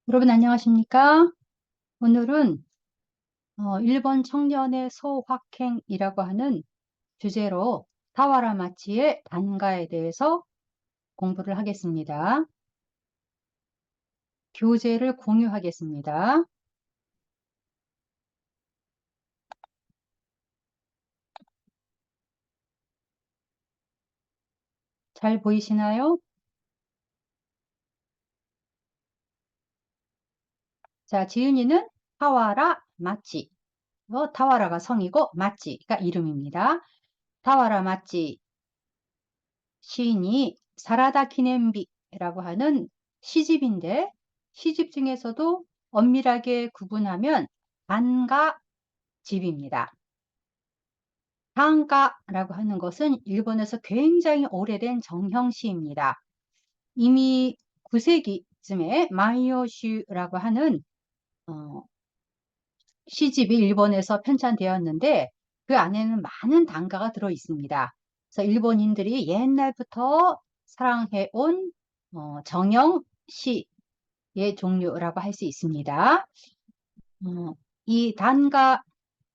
여러분 안녕하십니까? 오늘은 일본 청년의 소확행이라고 하는 주제로 타와라 마치의 단가에 대해서 공부를 하겠습니다. 교재를 공유하겠습니다. 잘 보이시나요? 자, 지은이는 타와라 마치. 타와라가 성이고 마치가 이름입니다. 타와라 마치 시인이 사라다 기념비라고 하는 시집인데 시집 중에서도 엄밀하게 구분하면 단가 집입니다. 단가라고 하는 것은 일본에서 굉장히 오래된 정형시입니다. 이미 9세기쯤에 마이오슈라고 하는 어, 시집이 일본에서 편찬되었는데 그 안에는 많은 단가가 들어 있습니다. 그래서 일본인들이 옛날부터 사랑해온 정형 시의 종류라고 할 수 있습니다. 이 단가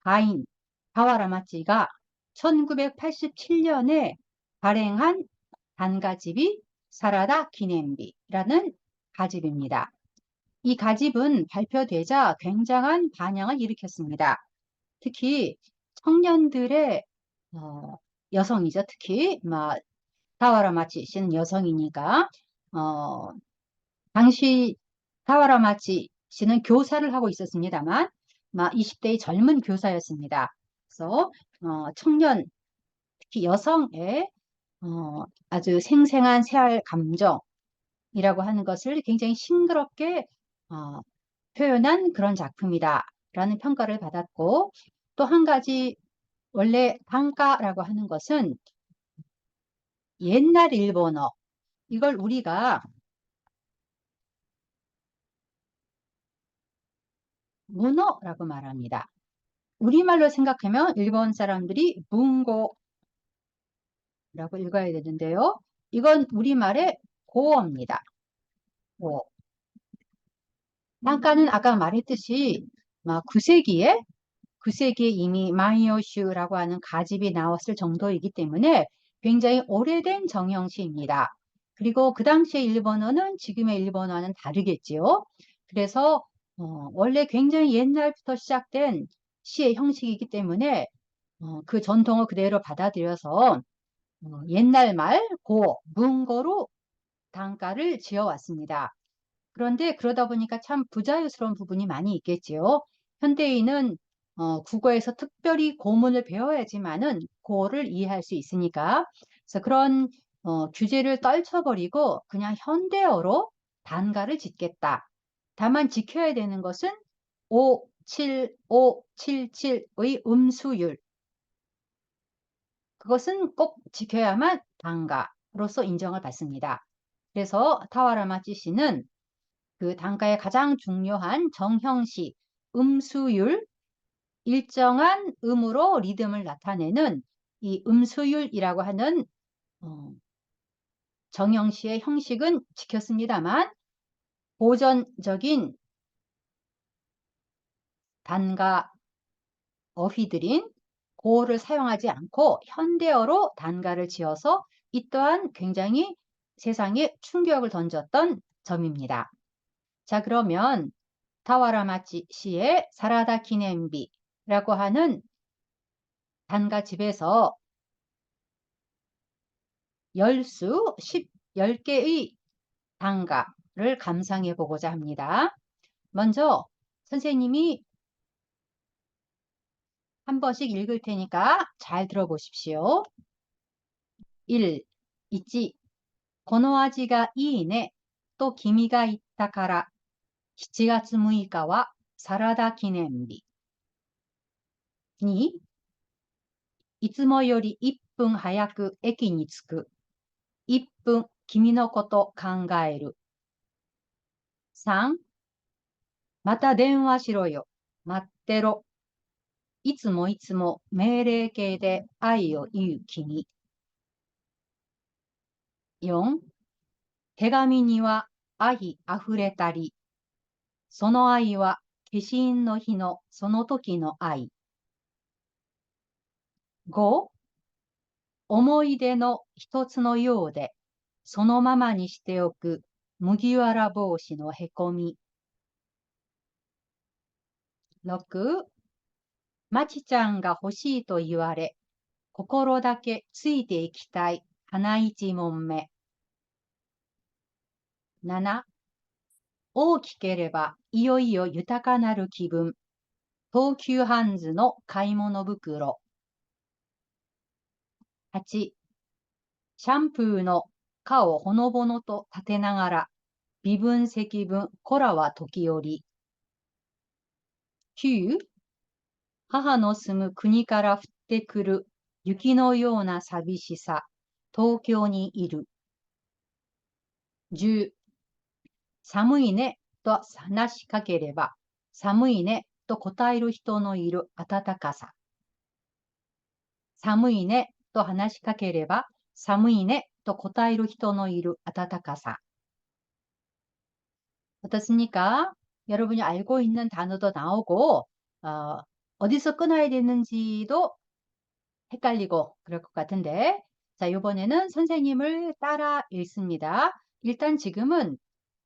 가인 가와라 마치가 1987년에 발행한 단가집이 사라다 기념비라는 가집입니다. 이 가집은 발표되자 굉장한 반향을 일으켰습니다. 특히 청년들의 어, 여성이죠. 특히 타와라 마치 씨는 여성이니까 어, 당시 타와라 마치 씨는 교사를 하고 있었습니다만 20대의 젊은 교사였습니다. 그래서 청년, 특히 여성의 아주 생생한 새알 감정이라고 하는 것을 굉장히 싱그럽게 어, 표현한 그런 작품이다라는 평가를 받았고 또 한 가지 원래 단가라고 하는 것은 옛날 일본어 이걸 우리가 문어라고 말합니다. 우리말로 생각하면 일본 사람들이 문고라고 읽어야 되는데요. 이건 우리말의 고어입니다. 고. 단가는 아까 말했듯이 9세기에 이미 마이오슈라고 하는 가집이 나왔을 정도이기 때문에 굉장히 오래된 정형시입니다. 그리고 그 당시의 일본어는 지금의 일본어와는 다르겠지요. 그래서 원래 굉장히 옛날부터 시작된 시의 형식이기 때문에 그 전통을 그대로 받아들여서 옛날 말, 문고로 단가를 지어왔습니다. 그런데 그러다 보니까 참 부자유스러운 부분이 많이 있겠지요. 현대인은 국어에서 특별히 고문을 배워야지만은 고어를 이해할 수 있으니까. 그래서 그런 규제를 떨쳐버리고 그냥 현대어로 단가를 짓겠다. 다만 지켜야 되는 것은 5, 7, 5, 7, 7의 음수율. 그것은 꼭 지켜야만 단가로서 인정을 받습니다. 그래서 타와라마치 씨는 그 단가의 가장 중요한 정형시, 음수율, 일정한 음으로 리듬을 나타내는 이 음수율이라고 하는 정형시의 형식은 지켰습니다만 고전적인 단가 어휘들인 고어를 사용하지 않고 현대어로 단가를 지어서 이 또한 굉장히 세상에 충격을 던졌던 점입니다. 자, 그러면 타와라마치 시의 사라다 기념비라고 하는 단가집에서 열수 10개의 단가를 감상해 보고자 합니다. 먼저 선생님이 한 번씩 읽을 테니까 잘 들어보십시오. 1. 있지. この味がいいねと君が言ったから7月6日はサラダ記念日。2. いつもより1分早く駅に着く。1分君のこと考える。3. また電話しろよ。待ってろ。いつもいつも命令形で愛を言う君。4. 手紙には愛あふれたり。その愛は消印の日のその時の愛。5、思い出の一つのようで、そのままにしておく麦わら帽子のへこみ。6、まちちゃんが欲しいと言われ、心だけついていきたい花一問目。7、大きければいよいよ豊かなる気分。東急ハンズの買い物袋。8、シャンプーの蚊をほのぼのと立てながら、微分積分、こらは時折。9、母の住む国から降ってくる雪のような寂しさ、東京にいる。10、寒いねと話しかければ、寒いねと答える人のいる暖かさ。寒いねと話しかければ、寒いねと答える人のいる暖か사. 어떻습니까? 여러분이 알고 있는 단어도 나오고, 어디서 끊어야 되는지도 헷갈리고 그럴 것 같은데, 자, 이번에는 선생님을 따라 읽습니다. 일단 지금은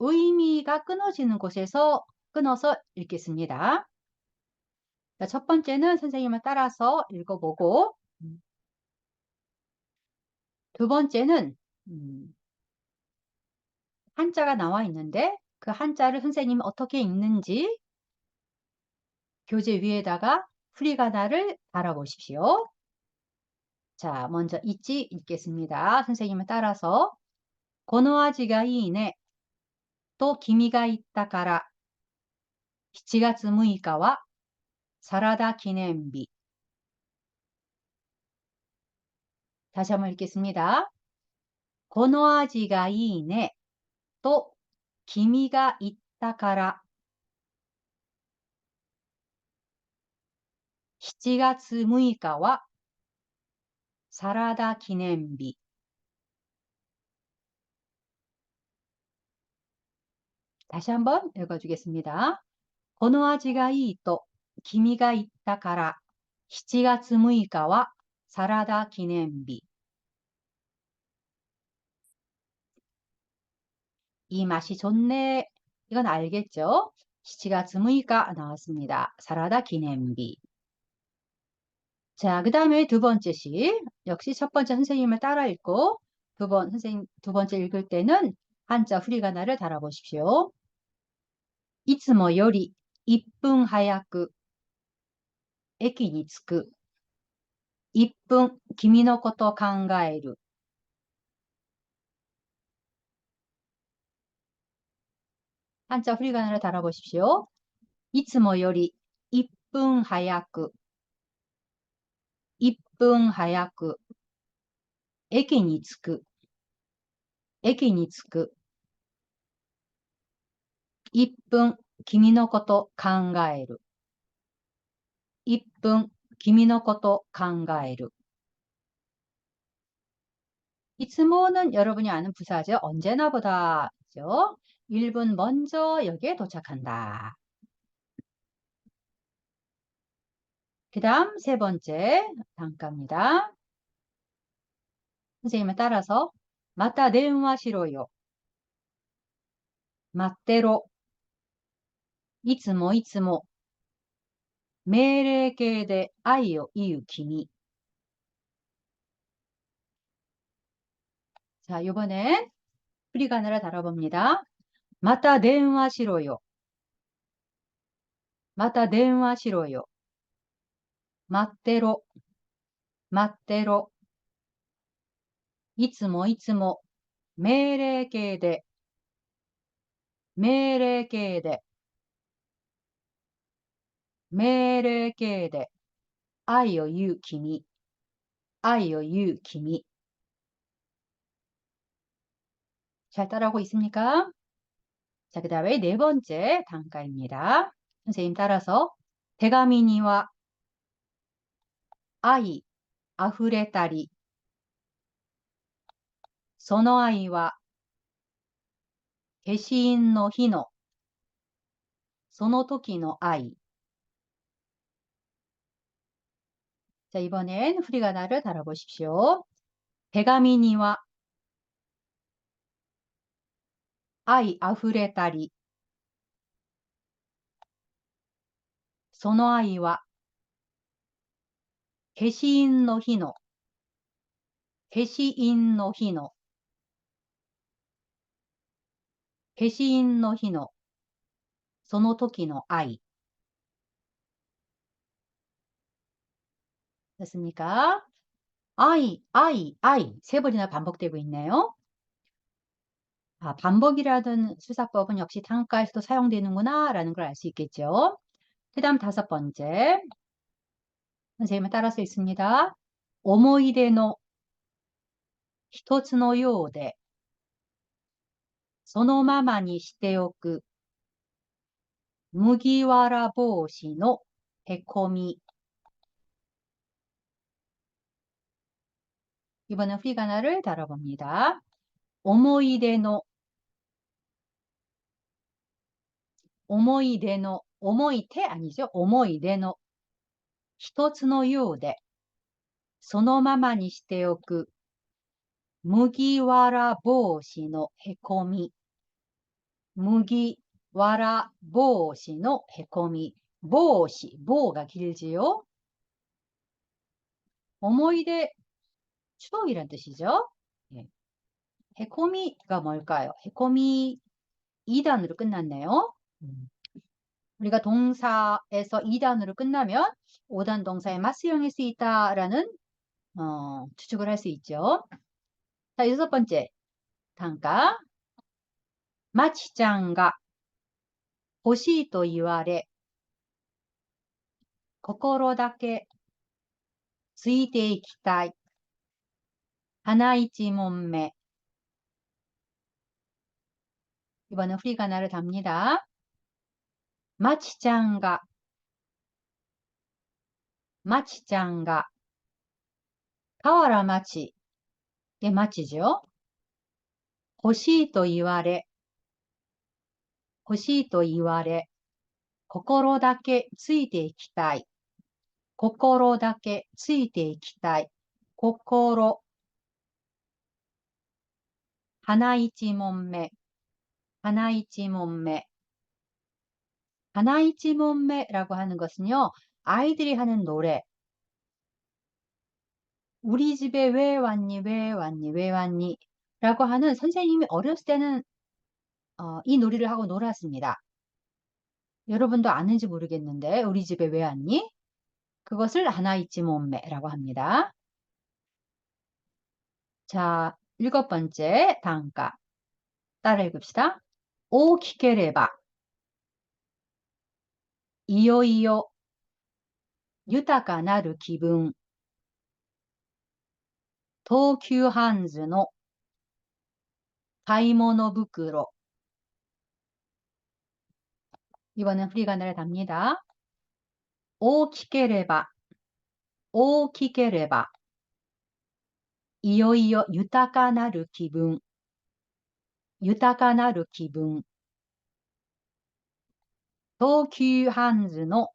의미가 끊어지는 곳에서 끊어서 읽겠습니다. 자, 첫 번째는 선생님을 따라서 읽어보고, 두 번째는 한자가 나와 있는데 그 한자를 선생님이 어떻게 읽는지 교재 위에다가 프리가나를 달아보십시오. 자, 먼저 있지 읽겠습니다. 선생님을 따라서 この味がいいねと君が言ったから7月6日はサラダ記念日. 다시 한번 읽겠습니다. この味がいいねと君が言ったから7月6日はサラダ記念日. 다시 한번 읽어주겠습니다. この味がいいと君が言ったから7月6日はサラダ記念日. 이 맛이 좋네. 이건 알겠죠? 7월 6일 나왔습니다. 사라다 기념비. 자, 그 다음에 두 번째 시. 역시 첫 번째 선생님을 따라 읽고 두 번째 읽을 때는 한자 후리가나를 달아보십시오. いつもより1分早く駅に着く。1分君のこと考える. 한자 후리가나를 달아보십시오. いつもより1分早く1分早く駅に着く駅に着く1分君のこと考える1分君のこと考える. 이 츠모는 여러분이 아는 부사죠. 언제나 보다. 그죠? 1분 먼저 여기에 도착한다. 그 다음 세 번째 단가입니다. 선생님을 따라서 また電話しろよ. 待ってろ. いつもいつも命令形で愛を言う君. 자, 이번엔 프리가나를 다뤄봅니다. また電話しろよ. また電話しろよ. 待ってろ. 待ってろ. いつもいつも命令形で命令形で命令形で愛を言う君愛を言う君. 잘 따라오고 있습니까? 자, 그 다음에 네 번째 단가입니다. 선생님 따라서 手紙には愛あふれたりその愛は消印の日のその時の愛. 자, 이번엔 후리가나를 달아보십시오. 手紙には愛あふれたり、その愛は消印の日の、消印の日の、消印の日の、その時の愛. 됐습니까? 아이, 아이, 아이. 세 번이나 반복되고 있네요. 아, 반복이라는 수사법은 역시 단가에서도 사용되는구나 라는 걸 알 수 있겠죠. 그 다음 다섯 번째. 선생님은 따라서 있습니다. 思い出の一つのようでそのままにしておく麦わら帽子のへこみ. 이번엔 후리가나를 다뤄봅니다. 思い出の思い出の思い手 아니죠? 思い出の一つのようでそのままにしておく麦わら帽子のへこみ.麦わら帽子のへこみ. 帽子, 帽가 길지요? 思い出, 추억이란 뜻이죠? 예. 해코미가 뭘까요? 해코미 2단으로 끝났네요. 우리가 동사에서 2단으로 끝나면 5단 동사에 맞수형일 수 있다라는 추측을 할 수 있죠. 자, 여섯 번째 단가. マチちゃんが欲しいと言われ心だけついていきたい하나一問目. 이번엔 후리가나를 답니다. マチちゃんがマチちゃんが河原町의町죠. 欲しいと言われ欲しいと言われ心だけついていきたい心だけついていきたい心하나一問目하나一問目하나一問目라고 하는 것은요. 아이들이 하는 노래 우리 집에 왜 왔니 왜 왔니 왜 왔니 라고 하는 선생님이 어렸을 때는 이 놀이를 하고 놀았습니다. 여러분도 아는지 모르겠는데 우리 집에 왜 왔니? 그것을 하나 잊지 못매라고 합니다. 자, 일곱 번째 단가 따라 읽읍시다. 오 기케레바 이요이요 유타카 나루 기분 도쿄 한즈의 買い物袋. 이번엔 후리가나를 답니다. 오 기케레바 오 기케레바いよいよ豊かなる気分豊かなる気分東急ハンズの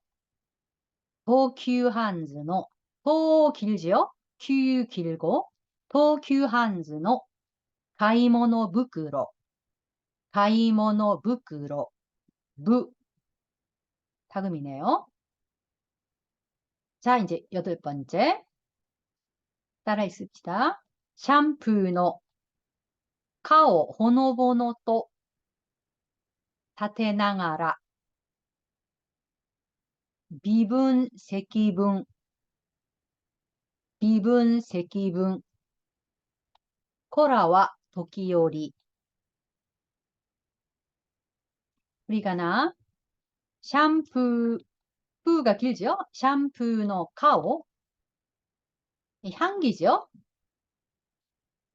東急ハンズの또 길지요? 큐 길고東急ハンズの買い物袋買い物袋부 다금이네요. 자, 이제 여덟 번째 따라 있읍시다. 샴푸의 顔ほのぼのと立てながら微分積分微分積分コラは時折 우리가나 샴푸 푸가 길죠? 샴푸의 顔 향기죠?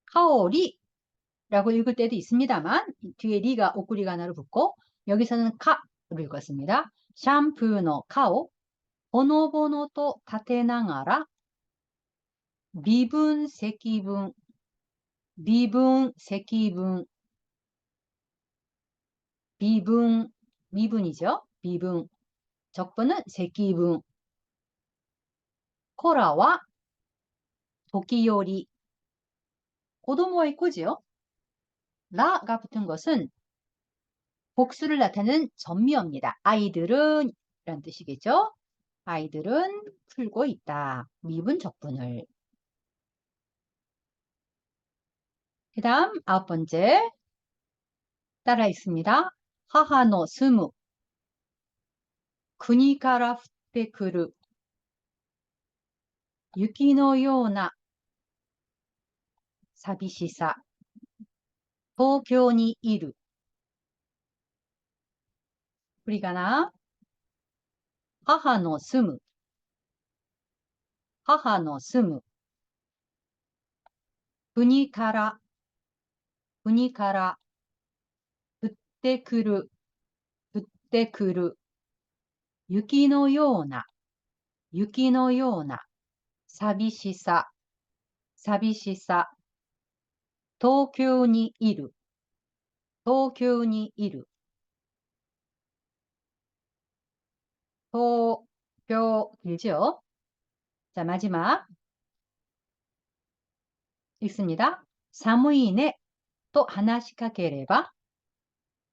카오리라고 읽을 때도 있습니다만 뒤에 리가 오쿠리가나로 붙고 여기서는 카로 읽었습니다. 샴푸의 顔 보노보노と 立てながら微分積分微分積分微分미분이죠. 비분, 적분은 세끼분. 코라와 도끼요리. 고도모의 꾸지요. 라가 붙은 것은 복수를 나타내는 전미어입니다. 아이들은 이란 뜻이겠죠. 아이들은 풀고 있다. 미분 적분을. 그 다음 9번째 따라 있습니다. 하하노 스무. 국から降ってくる雪のような寂しさ。東京にいる。振り仮名。母の住む。母の住む。国から、国から降ってくる、降ってくる。雪のような、雪のような寂しさ、寂しさ。東京にいる、東京にいる。東京, 길죠? 자, 마지막 읽습니다. 寒いねと話しかければ、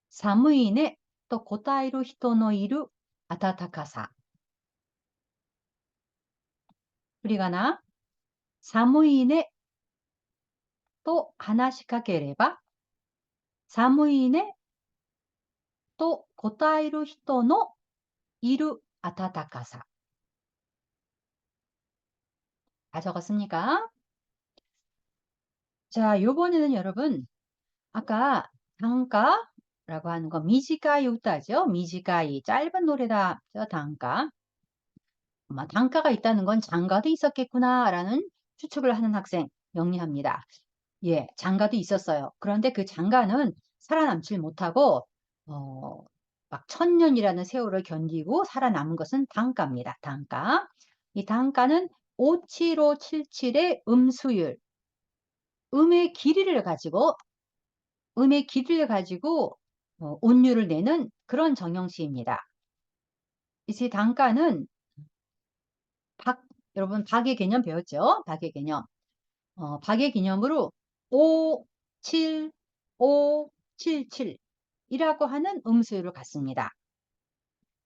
寒いねと答える人のいる暖かさ。振り仮名。寒いねと話しかければ、寒いねと答える人のいる暖かさ。다 적었습니까? 자, 요번에는 여러분, 아까 단가라고 하는 거 미지가이 웃다죠? 미지가이, 짧은 노래다. 단가. 아마 단가가 있다는 건 장가도 있었겠구나라는 추측을 하는 학생 영리합니다. 예, 장가도 있었어요. 그런데 그 장가는 살아남질 못하고 막 1000년이라는 세월을 견디고 살아남은 것은 단가입니다. 단가. 이 단가는 57577의 음수율, 음의 길이를 가지고 운율을 내는 그런 정형시입니다. 이 단가는 여러분 박의 개념 배웠죠? 박의 개념. 박의 개념으로 5, 7, 5, 7, 7이라고 하는 음수율을 갖습니다.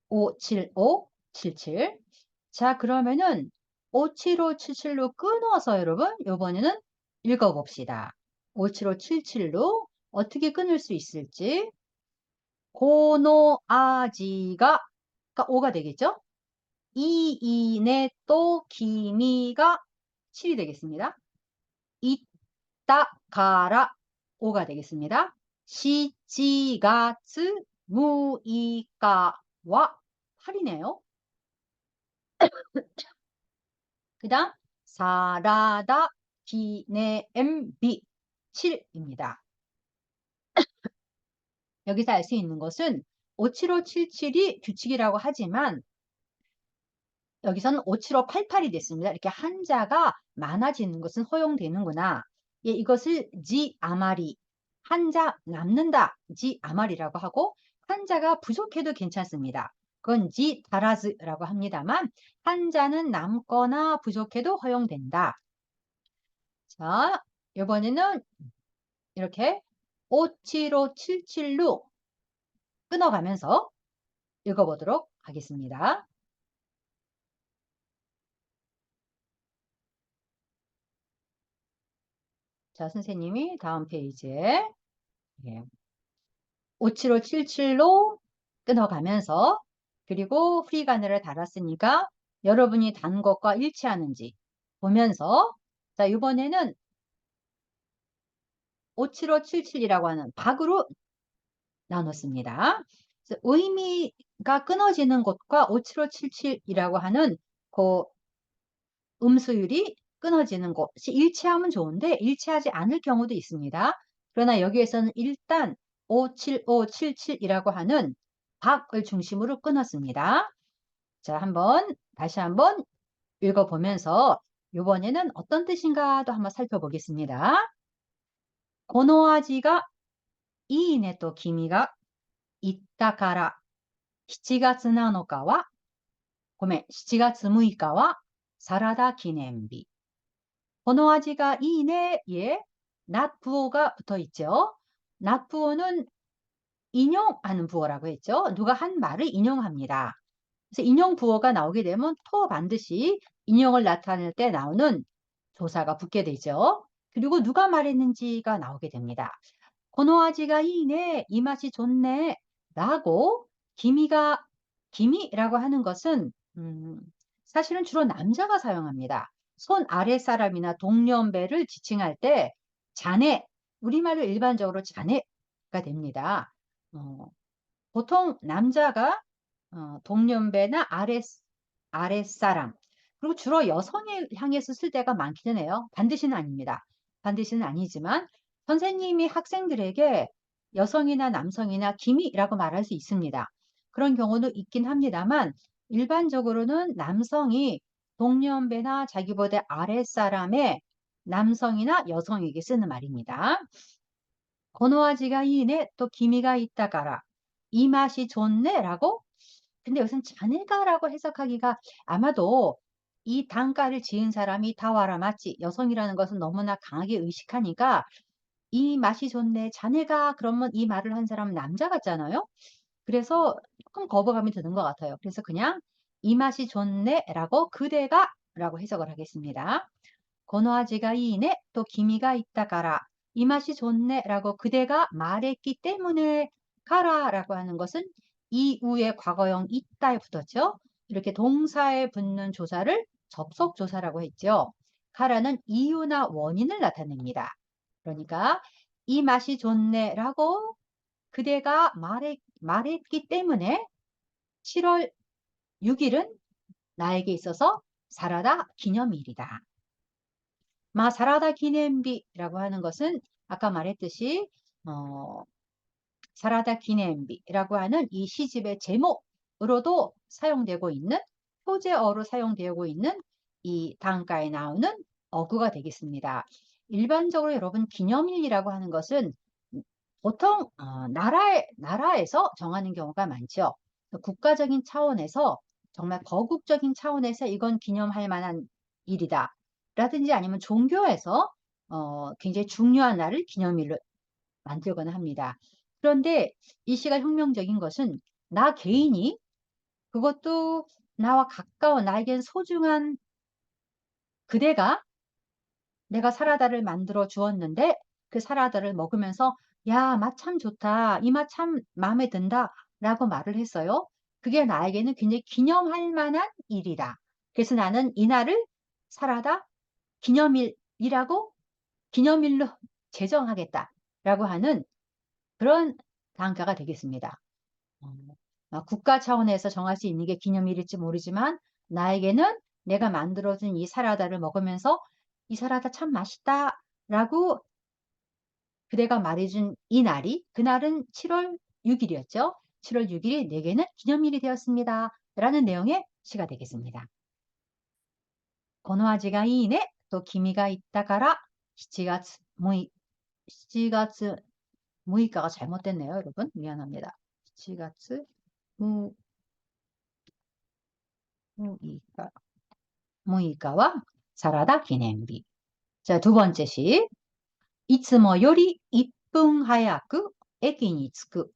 5, 7, 5, 7, 7. 자, 그러면은 57577로 끊어서 여러분 이번에는 읽어봅시다. 57577로 어떻게 끊을 수 있을지. 고노아지가 5가 되겠죠? 이이네 또 기미가 7이 되겠습니다. 이따가라 5가 되겠습니다. 시치가츠 무이카와 8이네요. 그 다음 사라다 기네엠비 7입니다. 여기서 알 수 있는 것은 57577이 규칙이라고 하지만 여기서는 57588이 됐습니다. 이렇게 한자가 많아지는 것은 허용되는구나. 예, 이것을 지 아마리, 한자 남는다, 지 아마리라고 하고 한자가 부족해도 괜찮습니다. 그건 지 다라즈라고 합니다만 한자는 남거나 부족해도 허용된다. 자, 이번에는 이렇게 57577로 끊어가면서 읽어보도록 하겠습니다. 자, 선생님이 다음 페이지에 57577로 끊어가면서 그리고 프리가늘을 달았으니까 여러분이 단 것과 일치하는지 보면서 자, 이번에는 57577이라고 하는 박으로 나눴습니다. 의미가 끊어지는 것과 57577이라고 하는 그 음수율이 끊어지는 것이 일치하면 좋은데 일치하지 않을 경우도 있습니다. 그러나 여기에서는 일단 57577이라고 하는 박을 중심으로 끊었습니다. 자, 다시 한번 읽어보면서 이번에는 어떤 뜻인가도 한번 살펴보겠습니다. 고노아지가 이인에 또 기미가 있다から7月7日は、ごめん、7月6日はサラダ記念日。この味がいいね, 예, nat부어가 붙어 있죠. nat부어는 인용하는 부어라고 했죠. 누가 한 말을 인용합니다. 그래서 인용 부어가 나오게 되면 토 반드시 인용을 나타낼 때 나오는 조사가 붙게 되죠. 그리고 누가 말했는지가 나오게 됩니다. この味がいいね, 이 맛이 좋네 라고 기미라고 하는 것은 사실은 주로 남자가 사용합니다. 손 아랫사람이나 동년배를 지칭할 때 자네, 우리말로 일반적으로 자네가 됩니다. 보통 남자가 동년배나 아랫사람, 그리고 주로 여성을 향해서 쓸 때가 많기는 해요. 반드시는 아닙니다. 반드시는 아니지만 선생님이 학생들에게 여성이나 남성이나 기미라고 말할 수 있습니다. 그런 경우도 있긴 합니다만 일반적으로는 남성이 동년배나 자기보다 아랫사람의 남성이나 여성에게 쓰는 말입니다. この味がいいね, 또 기미가 있다 가라. 이 맛이 좋네 라고. 근데 여기서는 자네가라고 해석하기가 아마도 이 단가를 지은 사람이 다와라 맞지, 여성이라는 것은 너무나 강하게 의식하니까 이 맛이 좋네, 자네가 그러면 이 말을 한 사람은 남자 같잖아요. 그래서 조금 거부감이 드는 것 같아요. 그래서 그냥 이 맛이 좋네 라고 그대가 라고 해석을 하겠습니다. この味がいいね, 또 기미가 있다 가라. 이 맛이 좋네 라고 그대가 말했기 때문에 가라라고 하는 것은 이후에 과거형 있다에 붙었죠. 이렇게 동사에 붙는 조사를 접속조사라고 했죠. 가라는 이유나 원인을 나타냅니다. 그러니까 이 맛이 좋네 라고 그대가 말했기 때문에 7월 6일은 나에게 있어서 사라다 기념일이다. 사라다 기념비라고 하는 것은 아까 말했듯이 사라다 기념비라고 하는 이 시집의 제목으로도 사용되고 있는, 표제어로 사용되고 있는 이 단가에 나오는 어구가 되겠습니다. 일반적으로 여러분 기념일이라고 하는 것은 보통 나라에서 정하는 경우가 많죠. 국가적인 차원에서 정말 거국적인 차원에서 이건 기념할 만한 일이다 라든지 아니면 종교에서 굉장히 중요한 날을 기념일로 만들거나 합니다. 그런데 이 시가 혁명적인 것은 나 개인이, 그것도 나와 가까운 나에겐 소중한 그대가 내가 사라다를 만들어 주었는데 그 사라다를 먹으면서 야, 맛 참 좋다. 이 맛 참 마음에 든다. 라고 말을 했어요. 그게 나에게는 굉장히 기념할 만한 일이다. 그래서 나는 이날을 사라다 기념일이라고 기념일로 제정하겠다. 라고 하는 그런 단가가 되겠습니다. 국가 차원에서 정할 수 있는 게 기념일일지 모르지만 나에게는 내가 만들어준 이 사라다를 먹으면서 이 사라다 참 맛있다 라고 그대가 말해준 이 날이, 그날은 7월 6일이었죠. 7월 6일이 내게는 기념일이 되었습니다. 라는 내용의 시가 되겠습니다. この味がいいねと君が言ったから7月6日가 잘못됐네요, 여러분. 미안합니다. 7月6日はサラダ記念日. 자, 두 번째 시. いつもより1分早く駅に着く.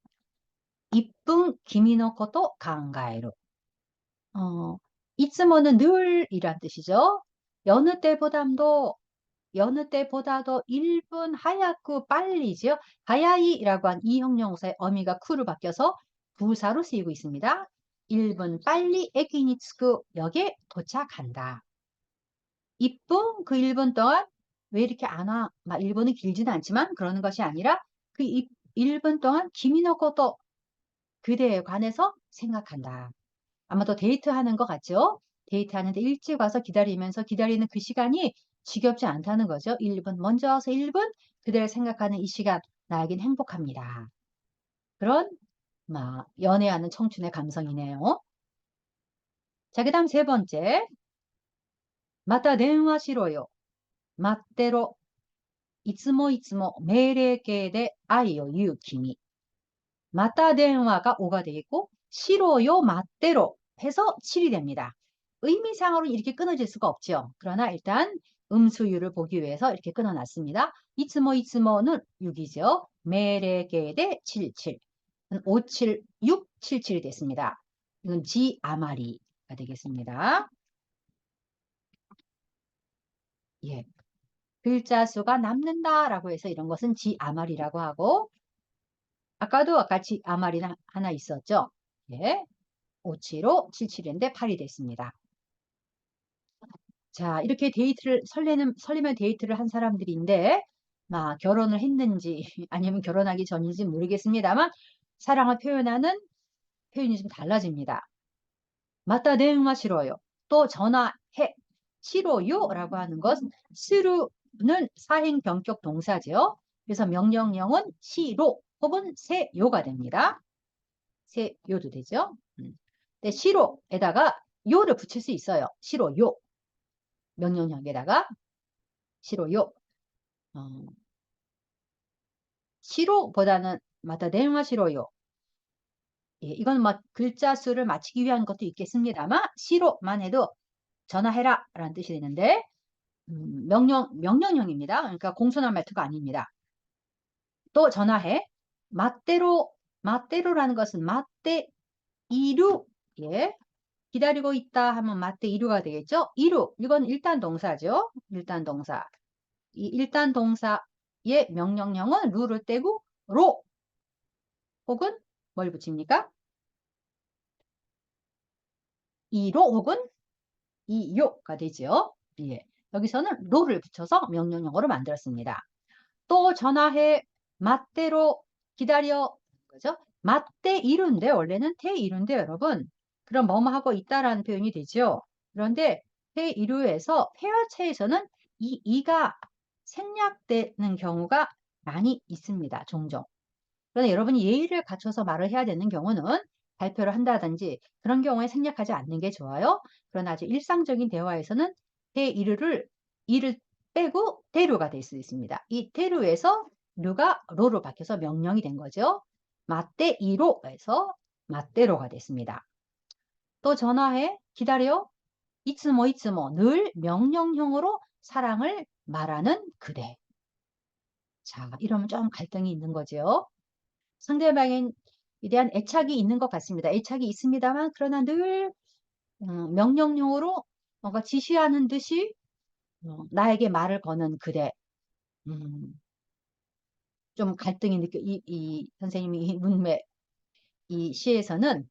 1분君のこと考える. いつも는 늘이란 뜻이죠. 여느 때보다도 1분 하야쿠 빨리죠. 하야이라고 한 이 형용사의 어미가 쿠로 바뀌어서 부사로 쓰이고 있습니다. 1분 빨리 에기니츠쿠 역에 도착한다. 1분, 그 1분 동안 왜 이렇게 안 와? 1분은 길지는 않지만 그러는 것이 아니라 그 1분 동안 기미노코토 그대에 관해서 생각한다. 아마도 데이트하는 것 같죠? 데이트하는데 일찍 와서 기다리면서 기다리는 그 시간이 지겹지 않다는 거죠. 1분, 먼저 와서 1분 그대를 생각하는 이 시간 나에겐 행복합니다. 그런 연애하는 청춘의 감성이네요. 자, 그 다음 세 번째. また電話しろよ. 待ってろ. いつもいつも命令形で愛を言う君. また電話가 오가 되겠고 싫어요, 맞대로 해서 7이 됩니다. 의미상으로 이렇게 끊어질 수가 없죠. 그러나 일단 음수율을 보기 위해서 이렇게 끊어놨습니다. 이츠모 이츠모는 6이죠. 메레게데 77. 57677이 됐습니다. 이건 지 아마리가 되겠습니다. 예. 글자 수가 남는다라고 해서 이런 것은 지 아마리라고 하고, 아까도 아까 지 아마리 하나 있었죠. 예. 57577인데 8이 됐습니다. 자, 이렇게 설레면 데이트를 한 사람들인데, 막 결혼을 했는지 아니면 결혼하기 전인지 모르겠습니다만, 사랑을 표현하는 표현이 좀 달라집니다. 맞다, 네, 응아 싫어요. 또 전화해. 싫어요라고 하는 것은 스루는 사행 변격 동사죠. 그래서 명령형은 시로 혹은 세요가 됩니다. 세요도 되죠. 근데 시로에다가 요를 붙일 수 있어요. 시로요. 명령형에다가 시로요. 시로보다는 맞다, 네, 응아 싫어요. 예, 이건 뭐 글자 수를 맞추기 위한 것도 있겠습니다만 시로만 해도 전화해라 라는 뜻이 되는데 명령형입니다. 그러니까 공손한 말투가 아닙니다. 또 전화해. 맞대로라는 것은 맞대 이루. 예. 기다리고 있다 하면 맞대 이루가 되겠죠. 이루. 이건 일단 동사죠. 일단 동사. 이 일단 동사의 명령형은 루를 떼고 로 혹은 뭘 붙입니까? 이로 혹은 이요가 되죠. 예. 여기서는 로를 붙여서 명령형으로 만들었습니다. 또 전화해. 맞대로 기다려. 그죠? 맞대 이루인데 원래는 태 이루인데 여러분. 그럼 뭐뭐 하고 있다라는 표현이 되죠. 그런데 태 이루에서 회화체에서는 이 이가 생략되는 경우가 많이 있습니다. 종종. 그런데 여러분이 예의를 갖춰서 말을 해야 되는 경우는 발표를 한다든지 그런 경우에 생략하지 않는 게 좋아요. 그러나 아주 일상적인 대화에서는 대이르를 이를 빼고 대루가 될 수 있습니다. 이 대루에서 류가 로로 바뀌어서 명령이 된 거죠. 맞대이로에서 맞대로가 됐습니다. 또 전화해 기다려 이츠모 이츠모 늘 명령형으로 사랑을 말하는 그대. 자, 이러면 좀 갈등이 있는 거죠. 상대방에 대한 애착이 있는 것 같습니다. 애착이 있습니다만 그러나 늘 명령형으로 뭔가 지시하는 듯이 나에게 말을 거는 그대. 음, 좀 갈등이 이 선생님이 이 문맥 이 시에서는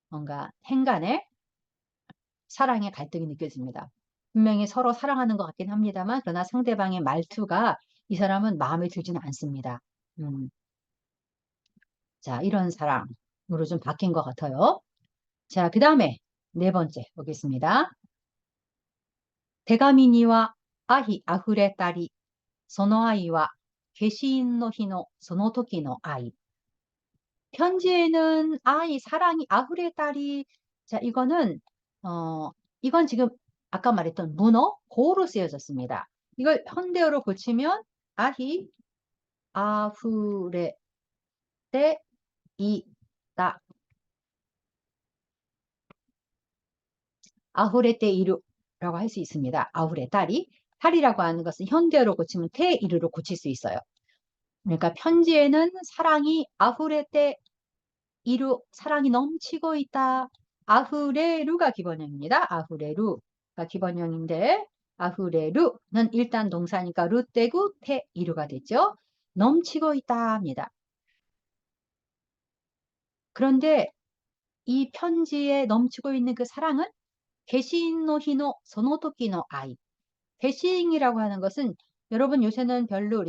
뭔가 행간에 사랑의 갈등이 느껴집니다. 분명히 서로 사랑하는 것 같긴 합니다만 그러나 상대방의 말투가 이 사람은 마음에 들지는 않습니다. 자, 이런 사랑으로 좀 바뀐 것 같아요. 자, 그 다음에 네 번째 보겠습니다. 대가미니와 아히 아후레따리, その愛は 계시인の日の その時の 愛. 편지에는 아이, 사랑이 아후레따리. 자, 이건 지금 아까 말했던 문어, 고로 쓰여졌습니다. 이걸 현대어로 고치면 아히, 아후레, 때, 이, 다. 아후레 때 이루라고 할 수 있습니다. 아후레 딸이. 딸이라고 하는 것은 현대어로 고치면 태 이루로 고칠 수 있어요. 그러니까 편지에는 사랑이 아후레 때 이루, 사랑이 넘치고 있다. 아후레루가 기본형입니다. 아후레루가 기본형인데 아후레루는 일단 동사니까 루 떼고 태 이루가 됐죠. 넘치고 있다 합니다. 그런데 이 편지에 넘치고 있는 그 사랑은 게시노 히노 소노토키노 아이. 게시잉이라고 하는 것은 여러분 요새는 별로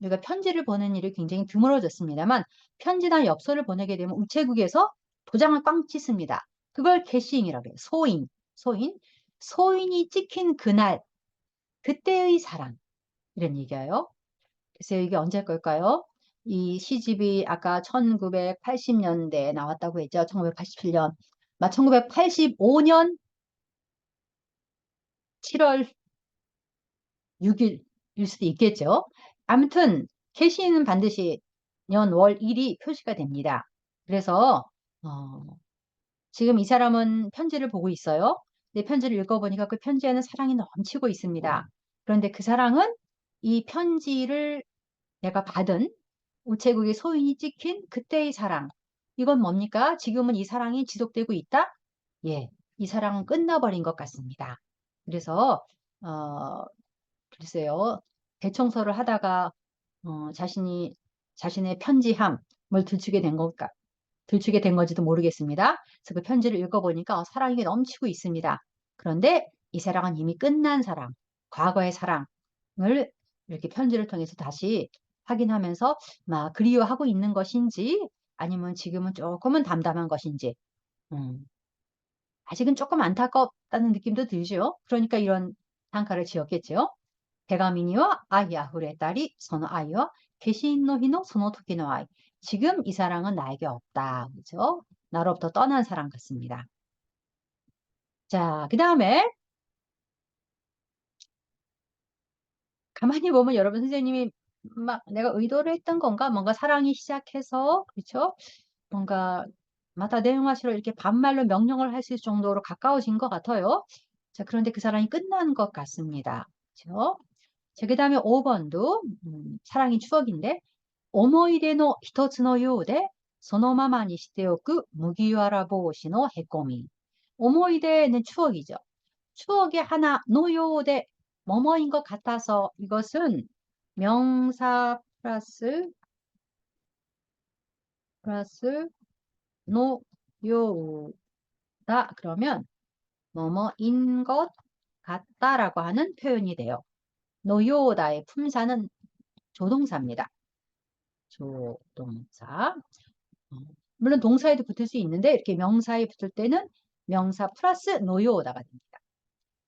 우리가 편지를 보낸 일이 굉장히 드물어졌습니다만 편지나 엽서를 보내게 되면 우체국에서 도장을 꽝 찍습니다. 그걸 게시잉이라고 해요. 소인이 찍힌 그날 그때의 사랑 이런 얘기예요. 그래서 이게 언제 걸까요? 이 시집이 아까 1980년대에 나왔다고 했죠. 1987년. 1985년 7월 6일일 수도 있겠죠. 아무튼 게시는 반드시 년, 월, 일이 표시가 됩니다. 그래서 지금 이 사람은 편지를 보고 있어요. 근데 편지를 읽어보니까 그 편지에는 사랑이 넘치고 있습니다. 그런데 그 사랑은 이 편지를 내가 받은 우체국의 소인이 찍힌 그때의 사랑. 이건 뭡니까? 지금은 이 사랑이 지속되고 있다? 예, 이 사랑은 끝나버린 것 같습니다. 그래서 글쎄요, 대청소를 하다가 자신의 편지함을 들추게 된 건지도 모르겠습니다. 그래서 그 편지를 읽어보니까 사랑이 넘치고 있습니다. 그런데 이 사랑은 이미 끝난 사랑, 과거의 사랑을 이렇게 편지를 통해서 다시 확인하면서 막 그리워하고 있는 것인지 아니면 지금은 조금은 담담한 것인지 아직은 조금 안타깝다는 느낌도 들죠. 그러니까 이런 단가를 지었겠죠. 대가미니와 아이야 후레딸이 서너 아이와 계신노히노 서너 토끼노 아이. 지금 이 사랑은 나에게 없다. 그죠? 나로부터 떠난 사랑 같습니다. 자, 그 다음에 가만히 보면 여러분 선생님이 막 내가 의도를 했던 건가? 뭔가 사랑이 시작해서 그렇죠? 뭔가 마타 대응하시러 이렇게 반말로 명령을 할 수 있을 정도로 가까워진 것 같아요. 자, 그런데 그 사랑이 끝난 것 같습니다. 그렇죠? 자, 그 다음에 5번도 사랑이 추억인데 思い出の一つのようでそのままにしておく麦わら帽子のへこみ。思い出는 추억이죠. 추억의 하나, 노요대, 뭐뭐인 것 같아서 이것은 명사 플러스 노요다. 그러면 뭐뭐인 것 같다라고 하는 표현이 돼요. 노요다의 품사는 조동사입니다. 조동사. 물론 동사에도 붙을 수 있는데 이렇게 명사에 붙을 때는 명사 플러스 노요다가 됩니다.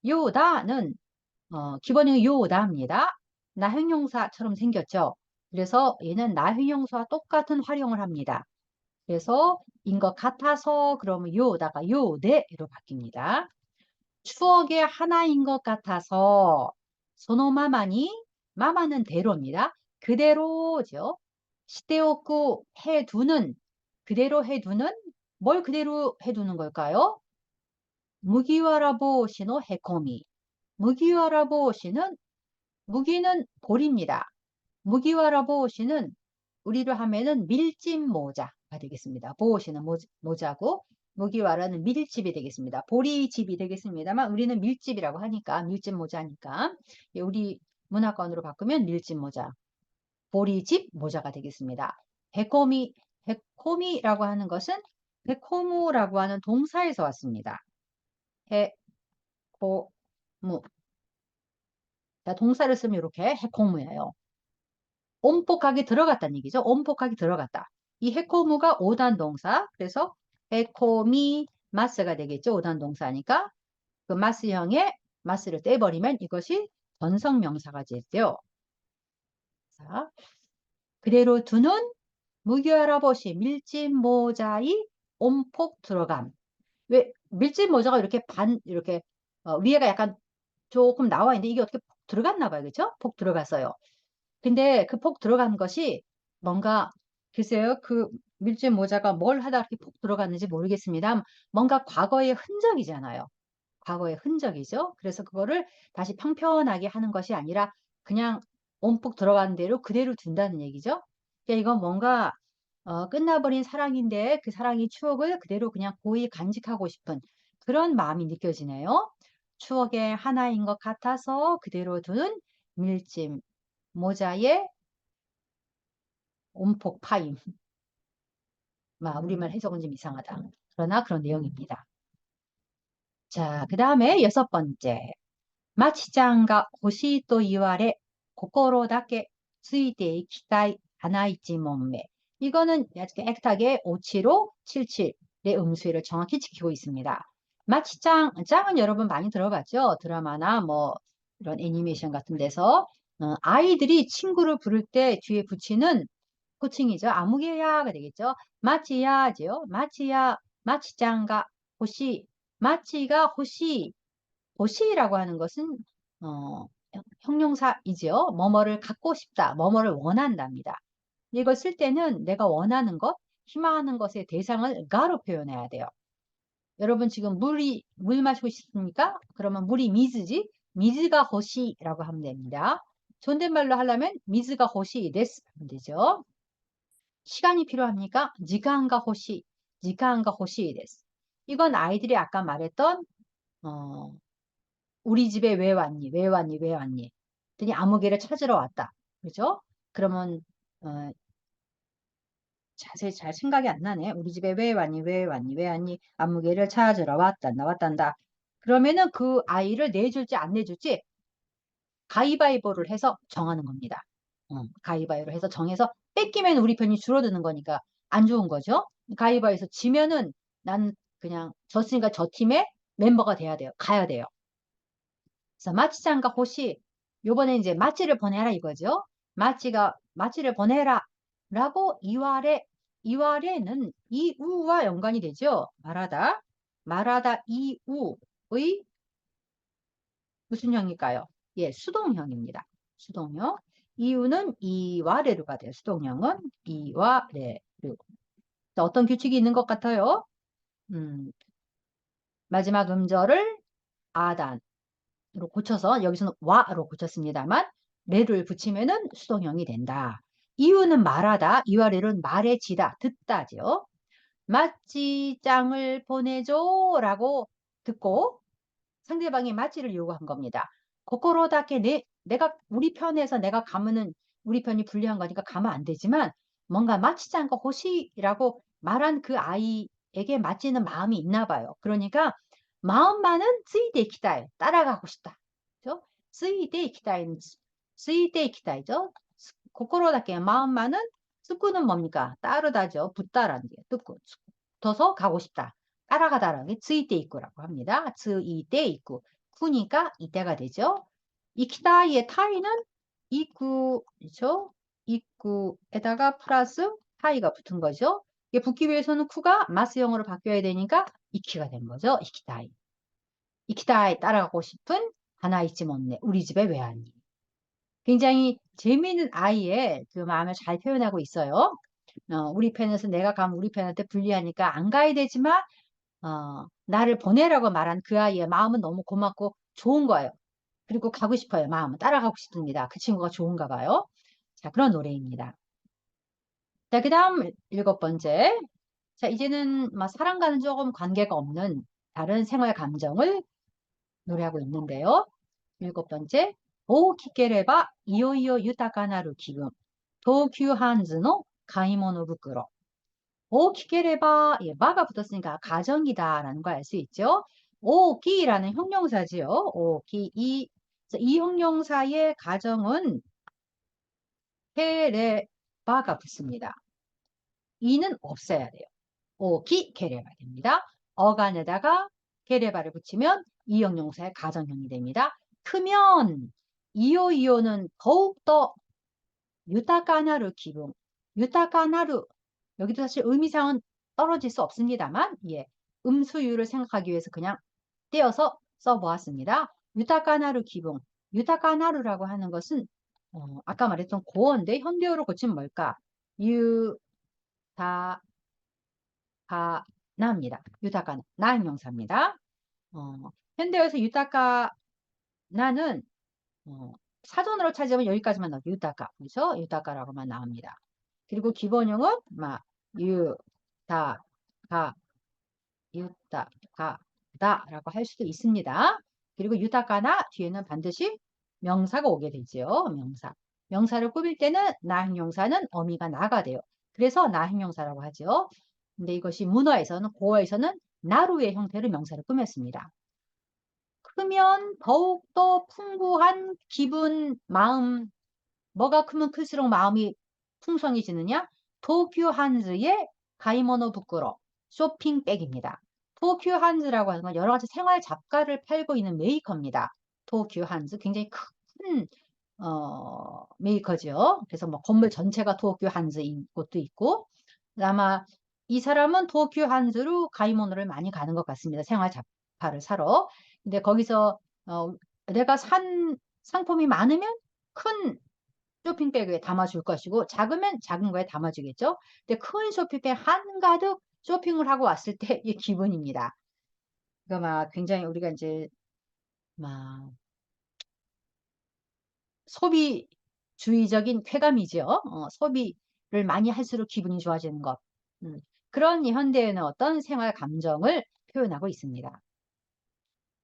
요다는 기본형이 요다입니다. 나형용사처럼 생겼죠. 그래서 얘는 나형용사와 똑같은 활용을 합니다. 그래서 인 것 같아서 그러면 요다가 요대로 바뀝니다. 추억의 하나인 것 같아서 소노마마니 마마는 대로입니다. 그대로죠. 시대오쿠 해두는 그대로 해두는 뭘 그대로 해두는 걸까요? 무기와라보시노 해코미. 무기와라보시는 무기는 볼입니다. 무기와라보시는 우리로 하면은 밀짚 모자가 되겠습니다. 보시는 모자고 무기와라는 밀집이 되겠습니다. 보리집이 되겠습니다만 우리는 밀집이라고 하니까 밀짚 모자니까 우리 문화권으로 바꾸면 밀짚 모자, 보리집 모자가 되겠습니다. 베코미라고 하는 것은 베코무라고 하는 동사에서 왔습니다. 해코무. 자, 동사를 쓰면 이렇게 해코무예요. 온폭하게 들어갔다는 얘기죠. 온폭하게 들어갔다. 이 해코무가 5단 동사. 그래서 해코미 마스가 되겠죠. 5단 동사니까 그 마스형의 마스를 떼버리면 이것이 전성명사가 되죠. 자, 그대로 두는 무기할아버지 밀짚 모자의 온폭 들어감. 왜 밀짚 모자가 이렇게 이렇게 위에가 약간 조금 나와 있는데 이게 어떻게 폭 들어갔나 봐요. 그렇죠? 폭 들어갔어요. 근데 그 폭 들어간 것이 뭔가 글쎄요. 그 밀짚 모자가 뭘 하다 이렇게 폭 들어갔는지 모르겠습니다. 뭔가 과거의 흔적이잖아요. 과거의 흔적이죠. 그래서 그거를 다시 평평하게 하는 것이 아니라 그냥 온폭 들어간 대로 그대로 둔다는 얘기죠. 그러니까 이건 뭔가 끝나버린 사랑인데 그 사랑의 추억을 그대로 그냥 고이 간직하고 싶은 그런 마음이 느껴지네요. 추억의 하나인 것 같아서 그대로 두는 밀짚 모자의 온폭 파임. 우리말 해석은 좀 이상하다. 그러나 그런 내용입니다. 자, 그 다음에 6번째. 마치짱가 호시と 言われ心だけついていきたい하나 있지 몸매. 이거는 애타게 57로 77의 음수를 정확히 지키고 있습니다. 마치짱, 짱은 여러분 많이 들어봤죠? 드라마나 뭐 이런 애니메이션 같은 데서 아이들이 친구를 부를 때 뒤에 붙이는 호칭이죠. 아무개야가 되겠죠. 마치야죠. 마치야, 마치짱가 호시, 마치가 호시, 호시라고 하는 것은 형용사이죠. 뭐뭐를 갖고 싶다, 뭐뭐를 원한답니다. 이걸 쓸 때는 내가 원하는 것, 희망하는 것의 대상을 가로 표현해야 돼요. 여러분 지금 물 마시고 싶습니까? 그러면 물이 미즈지? 미즈가 호시라고 하면 됩니다. 존댓말로 하려면 미즈가 호시 데스 하면 되죠. 시간이 필요합니까? 지간가 호시, 지간가 호시 데스. 이건 아이들이 아까 말했던 우리 집에 왜 왔니? 왜 왔니? 왜 왔니? 그랬더니 아무개를 찾으러 왔다. 그죠? 그러면 어, 자세히 잘 생각이 안 나네. 우리 집에 왜 왔니? 왜 왔니? 왜 왔니? 아무개를 찾으러 왔단다. 왔단다. 그러면은 그 아이를 내줄지 안 내줄지 가위바위보를 해서 정하는 겁니다. 가위바위보를 해서 정해서 뺏기면 우리 편이 줄어드는 거니까 안 좋은 거죠. 가위바위보에서 지면은 난 그냥 졌으니까 저 팀의 멤버가 돼야 돼요. 가야 돼요. 그래서 마치짱과 호시 요번에 이제 마치를 보내라 이거죠. 마치를 보내라 라고 이왈에는 이우와 연관이 되죠. 말하다 이우의 무슨 형일까요? 예, 수동형입니다. 수동형. 이유는 이와레루가 돼요. 수동형은 이와레루. 자, 어떤 규칙이 있는 것 같아요? 마지막 음절을 아단으로 고쳐서 여기서는 와로 고쳤습니다만 레를 붙이면은 수동형이 된다. 이유는 말하다, 이와레루는 말해지다, 듣다죠. 마찌짱을 보내줘 라고 듣고 상대방이 마찌를 요구한 겁니다. 고코로다케 내가 우리 편에서 내가 가면은 우리 편이 불리한 거니까 가면 안 되지만 뭔가 마치지 않고 호시라고 말한 그 아이에게 맞지는 마음이 있나 봐요. 그러니까 마음만은 쓰이데이키다이 따라가고 싶다. 그죠? 쓰이데이키다이는 쓰이데이키다이죠. 고코로다케 마음만은 스쿠는 뭡니까? 따르다죠. 붙다라는 게 듣고 붙어서 가고 싶다. 따라가다라는 게ツイていく라고 합니다. ツイていく. 쿠니까 이때가 되죠. 이키다이의 타이는 이쿠, 그렇죠? 이쿠에다가 플러스 타이가 붙은 거죠. 이게 붙기 위해서는 쿠가 마스형으로 바뀌어야 되니까 이키가 된 거죠. 이키다이. 이키다이 따라가고 싶은 하나이치 못네. 우리 집에 왜 왔니? 굉장히 재미있는 아이의 그 마음을 잘 표현하고 있어요. 우리 편에서 내가 가면 우리 편한테 불리하니까 안 가야 되지만 나를 보내라고 말한 그 아이의 마음은 너무 고맙고 좋은 거예요. 그리고 가고 싶어요. 마음은 따라가고 싶습니다. 그 친구가 좋은가 봐요. 자, 그런 노래입니다. 자, 그 다음 7번째. 자, 이제는 사랑과는 조금 관계가 없는 다른 생활 감정을 노래하고 있는데요. 7번째. 오 키케레바 이요이요 유타카나루 기분. 도큐한즈노 가이모노 부끄러. 오 키케레바 예, 바가 붙었으니까 가정이다라는 걸 알 수 있죠. 오기라는 형용사지요. 오기 이 형용사의 가정은 케레바가 붙습니다. 이는 없어야 돼요. 오기 케레바 됩니다. 어간에다가 케레바를 붙이면 이 형용사의 가정형이 됩니다. 크면 이오이오는 더욱더 유타카나루 기분. 유타카나루 여기도 사실 의미상은 떨어질 수 없습니다만 예, 음수율을 생각하기 위해서 그냥 떼어서 써보았습니다. 유타카나루 기분. 유타카나루라고 하는 것은 아까 말했던 고어인데 현대어로 고치면 뭘까? 유타카나입니다. 유타카나. 나 형용사입니다. 현대어에서 유타카나는 사전으로 찾으면 여기까지만 나오고 유타카. 그래서 유타카라고만 나옵니다. 그리고 기본형은 유타카, 유타카다라고 할 수도 있습니다. 그리고 유타카나 뒤에는 반드시 명사가 오게 되죠. 명사. 명사를 꾸밀 때는 나 형용사는 어미가 나가 돼요. 그래서 나 형용사라고 하죠. 근데 이것이 문어에서는 고어에서는 나루의 형태로 명사를 꾸몄습니다. 크면 더욱더 풍부한 기분, 마음, 뭐가 크면 클수록 마음이 풍성해지느냐? 도쿄 한즈의 가이모노 부끄러 쇼핑백입니다. 도쿄 한즈라고 하는 건 여러 가지 생활 잡가를 팔고 있는 메이커입니다. 도쿄 한즈 굉장히 큰 메이커죠. 그래서 뭐 건물 전체가 도쿄 한즈인 곳도 있고 아마 이 사람은 도쿄 한즈로 가이모노를 많이 가는 것 같습니다. 생활 잡가를 사러. 근데 거기서 내가 산 상품이 많으면 큰 쇼핑백에 담아줄 것이고 작으면 작은 거에 담아주겠죠. 근데 큰 쇼핑백 한가득 쇼핑을 하고 왔을 때의 기분입니다. 그러니까 막 굉장히 우리가 이제 막 소비주의적인 쾌감이죠. 소비를 많이 할수록 기분이 좋아지는 것. 음, 그런 현대에는 어떤 생활 감정을 표현하고 있습니다.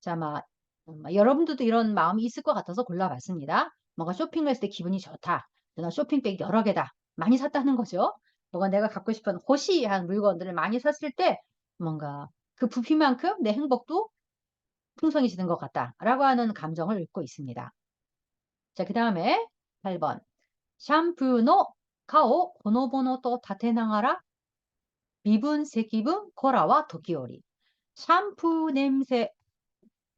자, 여러분들도 이런 마음이 있을 것 같아서 골라봤습니다. 뭔가 쇼핑을 했을 때 기분이 좋다. 나 쇼핑백 여러 개다. 많이 샀다는 거죠. 뭔가 내가 갖고 싶은 호시한 물건들을 많이 샀을 때 뭔가 그 부피만큼 내 행복도 풍성해지는 것 같다라고 하는 감정을 읽고 있습니다. 자, 그 다음에 8번. 샴푸노 카오 보노보노 또 타테나가라 미분 세기분 코라와 도끼오리. 샴푸 냄새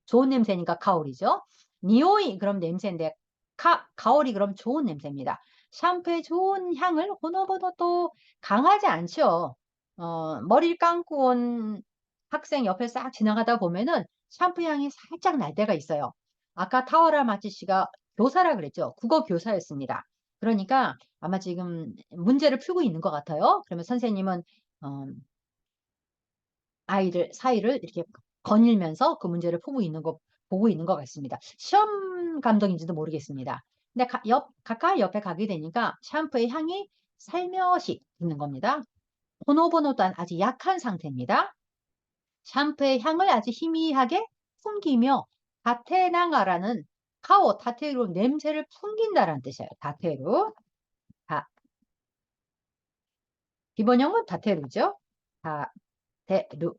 좋은 냄새니까 카오리죠. 니오이 그럼 냄새인데 가오리 그럼 좋은 냄새입니다. 샴푸의 좋은 향을 호노보노 또 강하지 않죠. 머리를 감고 온 학생 옆에 싹 지나가다 보면은 샴푸 향이 살짝 날 때가 있어요. 아까 타워라 마치 씨가 교사라 그랬죠. 국어 교사였습니다. 그러니까 아마 지금 문제를 풀고 있는 것 같아요. 그러면 선생님은 어, 아이들 사이를 이렇게 거닐면서 그 문제를 보고 있는 것 같습니다. 시험 감독인지도 모르겠습니다. 근데 가까이 옆에 가게 되니까 샴푸의 향이 살며시 있는 겁니다. 호노보노도 아주 약한 상태입니다. 샴푸의 향을 아주 희미하게 풍기며 다테나가라는 카오, 다테루 냄새를 풍긴다라는 뜻이에요. 다테루. 다, 기본형은 다테루죠. 다테루.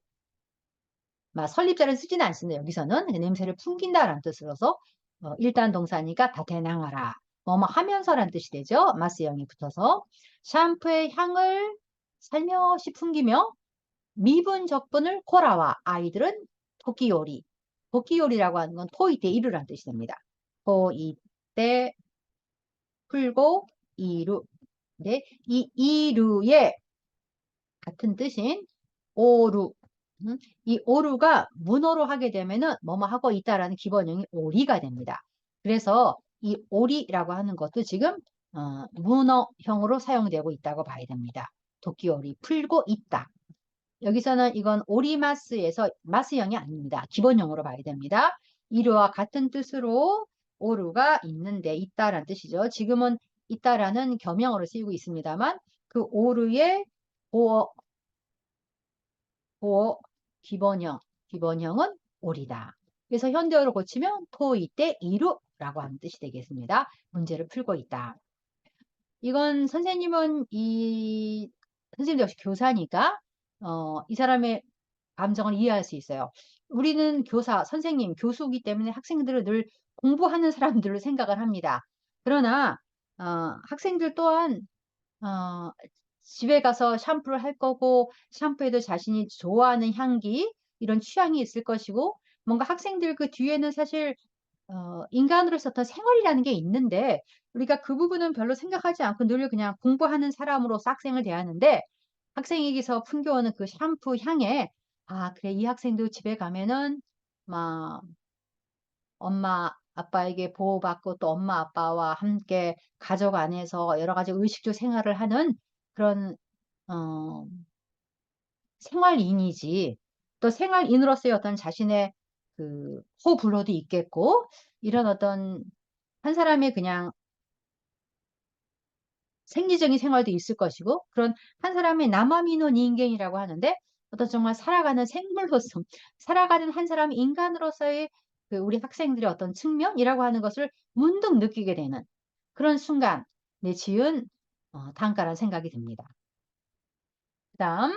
설립자를 쓰지는 않습니다. 여기서는 냄새를 풍긴다라는 뜻으로서 일단 동사니까 다테나가라. 뭐뭐 하면서라는 뜻이 되죠. 마스형이 붙어서 샴푸의 향을 살며시 풍기며 미분 적분을 코라와 아이들은 토끼요리. 토끼요리라고 하는 건 토이때 이루라는 뜻이 됩니다. 토이때 풀고 이루. 네, 이 이루의 같은 뜻인 오루. 이 오루가 문어로 하게 되면은 뭐뭐 하고 있다라는 기본형이 오리가 됩니다. 그래서 이 오리라고 하는 것도 지금 문어형으로 사용되고 있다고 봐야 됩니다. 도끼오리 풀고 있다. 여기서는 이건 오리마스에서 마스형이 아닙니다. 기본형으로 봐야 됩니다. 이루와 같은 뜻으로 오루가 있는데 있다라는 뜻이죠. 지금은 있다라는 겸용어로 쓰이고 있습니다만 그 오루의 보어 기본형은 오리다. 그래서 현대어로 고치면 토이 때 이루라고 하는 뜻이 되겠습니다. 문제를 풀고 있다. 이건 선생님도 역시 교사니까 이 사람의 감정을 이해할 수 있어요. 우리는 선생님, 교수이기 때문에 학생들을 늘 공부하는 사람들로 생각을 합니다. 그러나 학생들 또한 집에 가서 샴푸를 할 거고 샴푸에도 자신이 좋아하는 향기 이런 취향이 있을 것이고 뭔가 학생들 그 뒤에는 사실 인간으로서 어떤 생활이라는 게 있는데 우리가 그 부분은 별로 생각하지 않고 늘 그냥 공부하는 사람으로 학생을 대하는데 학생에게서 풍겨오는 그 샴푸 향에 그래 이 학생도 집에 가면은 막 엄마 아빠에게 보호받고 또 엄마 아빠와 함께 가족 안에서 여러 가지 의식주 생활을 하는 그런 어, 생활인이지. 또 생활인으로서의 어떤 자신의 그 호불호도 있겠고 이런 어떤 한 사람의 그냥 생리적인 생활도 있을 것이고 그런 한 사람의 남아미노 인간이라고 하는데 어떤 정말 살아가는 생물로서 살아가는 한 사람 인간으로서의 그 우리 학생들의 어떤 측면이라고 하는 것을 문득 느끼게 되는 그런 순간 내 지은 단가라는 생각이 듭니다. 그 다음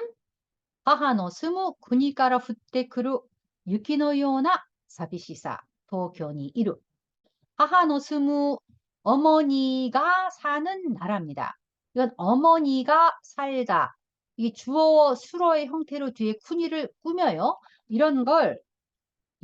母の住む国から降ってくる雪のような寂しさ、東京にいる。母の住む어머니가 사는 나라입니다. 이건 어머니가 살다. 이 주어 수어의 형태로 뒤에 쿠니를 꾸며요. 이런 걸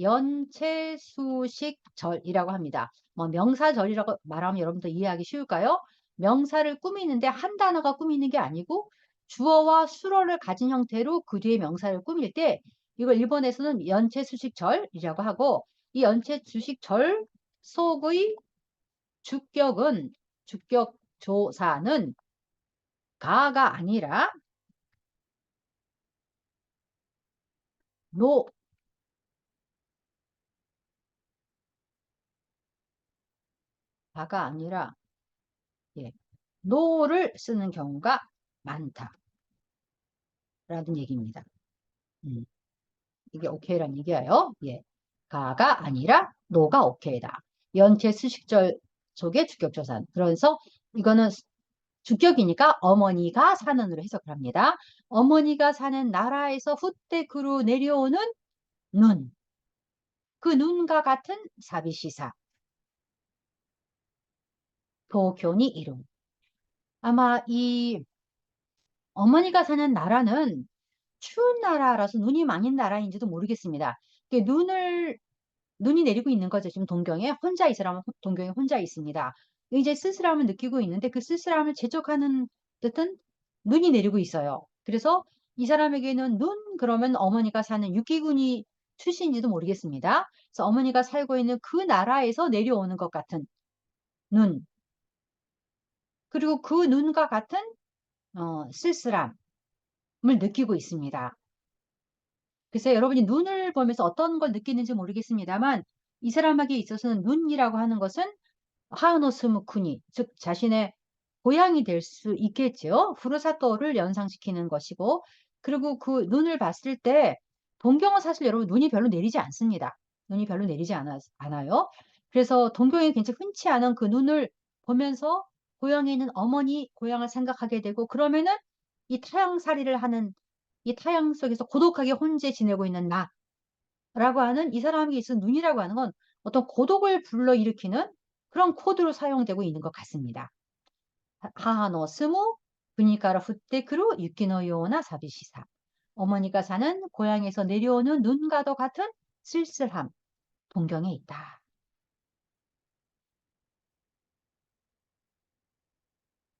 연체수식절이라고 합니다. 명사절이라고 말하면 여러분도 이해하기 쉬울까요? 명사를 꾸미는데 한 단어가 꾸미는 게 아니고 주어와 수어를 가진 형태로 그 뒤에 명사를 꾸밀 때 이걸 일본에서는 연체수식절이라고 하고 이 연체수식절 속의 주격은 주격 조사는 가가 아니라 노, 가가 아니라 예, 노를 쓰는 경우가 많다라는 얘기입니다. 이게 오케이란 얘기예요. 예. 가가 아니라 노가 오케이다. 연체 수식절 속의 주격조사. 그래서 이거는 주격이니까 어머니가 사는으로 해석을 합니다. 어머니가 사는 나라에서 후떼크로 내려오는 눈. 그 눈과 같은 사비시사. 도쿄니 이름. 아마 이 어머니가 사는 나라는 추운 나라라서 눈이 많은 나라인지도 모르겠습니다. 눈이 내리고 있는 거죠. 지금 동경에 혼자 이 사람은 동경에 혼자 있습니다. 이제 쓸쓸함을 느끼고 있는데 그 쓸쓸함을 재촉하는 듯은 눈이 내리고 있어요. 그래서 이 사람에게는 눈 그러면 어머니가 사는 육기군이 출신인지도 모르겠습니다. 그래서 어머니가 살고 있는 그 나라에서 내려오는 것 같은 눈 그리고 그 눈과 같은 쓸쓸함을 느끼고 있습니다. 그래서 여러분이 눈을 보면서 어떤 걸 느끼는지 모르겠습니다만 이 사람에게 있어서는 눈이라고 하는 것은 하노스무쿠니, 즉 자신의 고향이 될 수 있겠죠. 후르사토를 연상시키는 것이고 그리고 그 눈을 봤을 때 동경은 사실 여러분 눈이 별로 내리지 않습니다. 눈이 별로 내리지 않아요. 그래서 동경에 굉장히 흔치 않은 그 눈을 보면서 고향에 있는 어머니 고향을 생각하게 되고 그러면은 이 타향살이를 하는 이 타향 속에서 고독하게 혼자 지내고 있는 나라고 하는 이 사람에게 있어서 눈이라고 하는 건 어떤 고독을 불러일으키는 그런 코드로 사용되고 있는 것 같습니다. 하하노 스무 그니까라 후테크루 유키노 요나 사비시사. 어머니가 사는 고향에서 내려오는 눈과도 같은 쓸쓸함, 동경에 있다.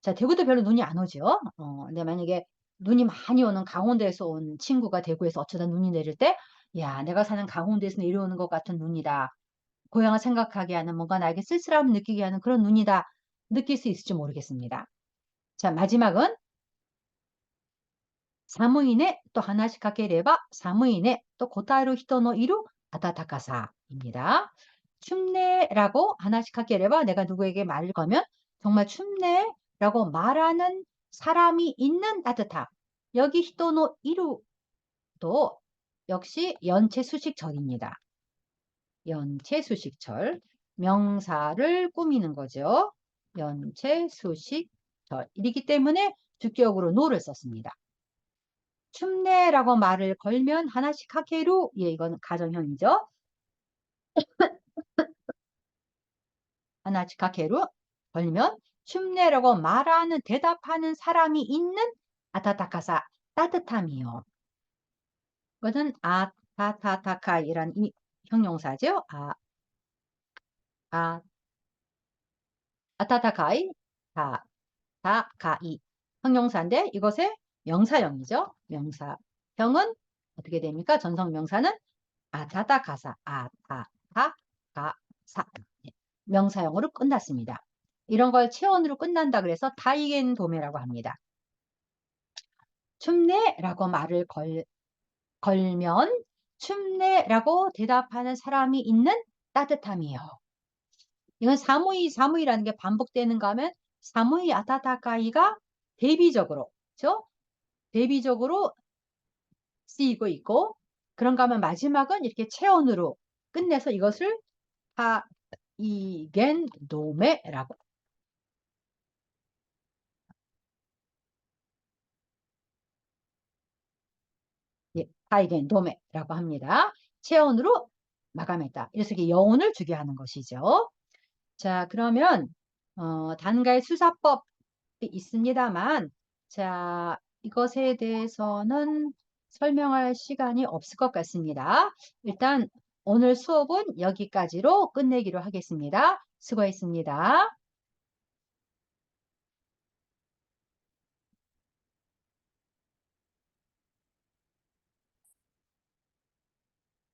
자, 대구도 별로 눈이 안 오죠. 근데 만약에 눈이 많이 오는 강원도에서 온 친구가 대구에서 어쩌다 눈이 내릴 때, 야, 내가 사는 강원도에서 내려오는 것 같은 눈이다. 고향을 생각하게 하는 뭔가 나에게 쓸쓸함을 느끼게 하는 그런 눈이다. 느낄 수 있을지 모르겠습니다. 자, 마지막은 사무이네 또 하나씩 가게레바 사무이네 또 고타루 히토노 이루 아타타카사입니다. 춥네라고 하나씩 가게레바 내가 누구에게 말을 거면 정말 춥네라고 말하는 사람이 있는 따뜻함. 여기 히토노 이루도 역시 연체 수식절입니다. 연체 수식절. 명사를 꾸미는 거죠. 연체 수식절이기 때문에 주격으로 노를 썼습니다. 춥네라고 말을 걸면 하나씩 하케루 예 이건 가정형이죠. 하나씩 하케루 걸면 춥네라고 말하는 대답하는 사람이 있는 아타타카사 따뜻함이요. 이것은 아타타타카이라는 이 형용사죠. 아 아타타카이 타타카이 형용사인데 이것의 명사형이죠. 명사형은 어떻게 됩니까? 전성명사는 아타타카사 아타타카사 명사형으로 끝났습니다. 이런 걸 체온으로 끝난다 그래서 타이겐 도메라고 합니다. 춥네라고 말을 걸면 춥네라고 대답하는 사람이 있는 따뜻함이요. 이건 사무이라는 게 반복되는가 하면 사무이 아타타카이가 대비적으로 그렇죠? 대비적으로 쓰이고 있고 그런가 하면 마지막은 이렇게 체온으로 끝내서 이것을 타이겐 도메라고 예, 타이겐 도메라고 합니다. 체온으로 마감했다. 이래서 이렇게 여운을 주게 하는 것이죠. 자, 그러면 단가의 수사법이 있습니다만 자, 이것에 대해서는 설명할 시간이 없을 것 같습니다. 일단 오늘 수업은 여기까지로 끝내기로 하겠습니다. 수고했습니다.